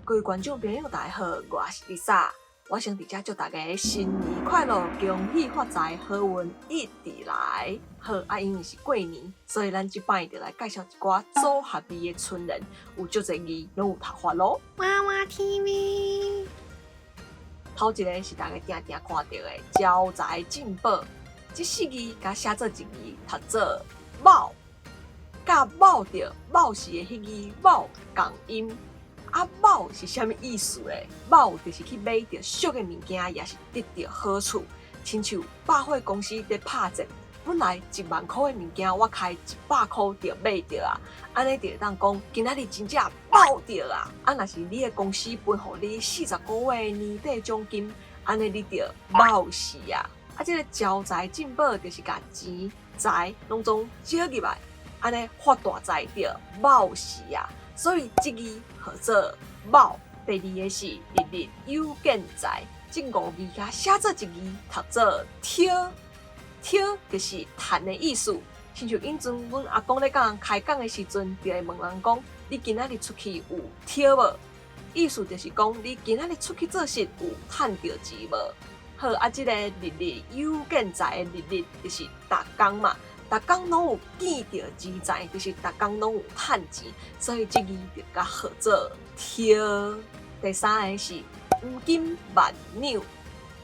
各位观众朋友，大家好，我是 Lisa， 我想伫遮祝大家新年快乐，恭喜发财，好运一直来。好因为是过年，所以咱这摆就来介绍一寡组合字的村人，有足侪字拢有读法咯。娃娃 TV， 头一个是大家定定看到的招财进宝，这4字甲写做一字，读做卯，甲卯着卯是的迄字卯共音。卯是啥物意思咧？卯就是去买着俗的物件，也是得到好处。亲像百货公司在拍折，本来1万块的物件，我开100块就买着啊。安尼就会当讲，今仔日真正卯着啊！若是你的公司分互你40个月年底奖金，安尼你就卯死啊！这个招财进宝就是甲钱财拢总招入来，安尼发大财就卯死啊！所以这字号做卯。第二个是日日有见财，这5字甲写做一字，读做挑。挑就是趁的意思。亲像因阵阮阿公咧开讲的时阵，就会问人讲：你今仔日出去有挑无？意思就是讲你今仔日出去做事有趁到钱无？好这个日日有见财的日日就是逐工嘛。逐工拢有见到钱财，就是逐工拢有趁钱，所以这字就甲号做挑。第三个是黄金万两，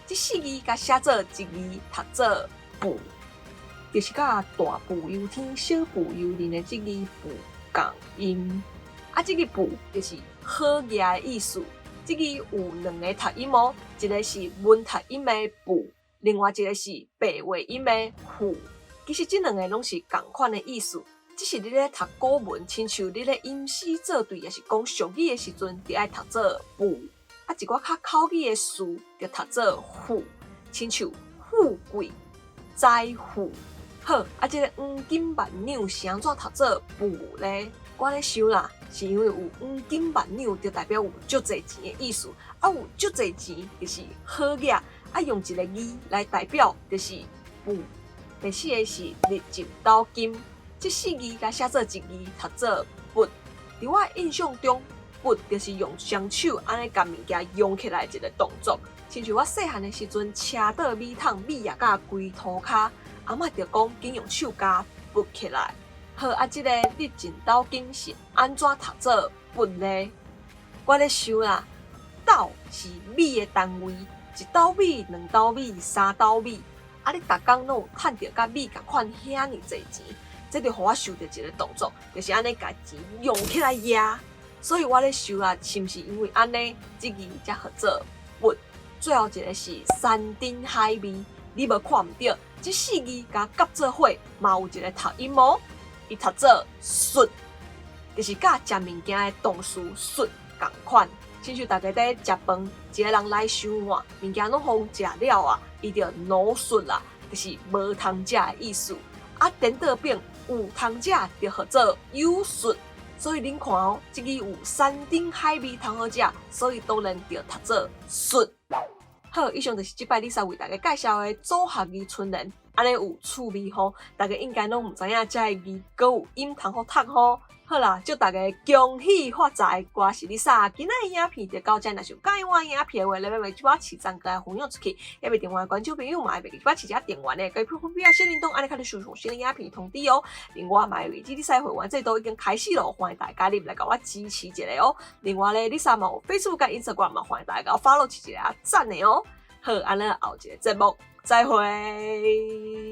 这4字甲写做一字，读做富，就是甲大富由天、小富由人的这字富共音。这个富就是好业的意思。这字有2个读音哦，一个是文读音的富，另外一个是白话音的富。其实这2个拢是同款的意思，只是你咧读古文，亲像你咧吟诗作对，也是讲俗语的时阵，就爱读做富；一寡较口语的词，就读做富，亲像富贵、财富。好，这个黄金万两是安怎读做富咧？我咧想啦，是因为有黄金万两，就代表有足侪钱的意思，有足侪钱就是好业，用一个字来代表就是富。第4个是日进斗金，这4字甲写做一字，读做拔。在我印象中，拔就是用双手安尼甲物件扬起来一个动作。亲像我细汉的时阵，车倒米桶，米也甲规涂骹，阿嬷就讲紧用手甲拔起来。好这个日进斗金是安怎读做拔呢？我咧想啦，斗是米的单位，1斗米、2斗米、3斗米。你逐工拢有趁到甲米共款遐尔侪钱，这就互我想到一个动作，就是安尼甲钱用起来压。所以我咧想啊，是毋是因为安尼，这字才号做拔？最后一个是山珍海味，你无看毋到，这4字甲夹做伙，嘛有一个读音哦，伊读做顺，就是甲食物件的动词顺共款。亲像大家在食饭，一个人来收碗，物件拢互食了啊，伊就脑顺啦，就是无通食的意思。颠倒边有通食，就号做有顺。所以恁看哦，这个有山珍海味通好食，所以当然就读做顺。好，以上就是这摆Lisa为大家介绍的组合字村人，安尼有趣味吼，大家应该拢唔知影这个字阁有音通好读吼。好啦，祝大家恭喜发财！我是Lisa，今仔的影片就到这。若想介意我影片的话，你要为这把市长来分享出去，也袂电话观众朋友嘛，会袂记把市长电话呢，可以分享小铃铛，安尼较你收新的影片通知哦。另外，嘛为这Lisa会员制度已经开始咯，欢迎大家入来甲我支持一下哦。另外咧，Lisa嘛有 Facebook 甲 Instagram 嘛，欢迎大家甲我 follow 一下赞的哦。好，安尼后一个节目再会。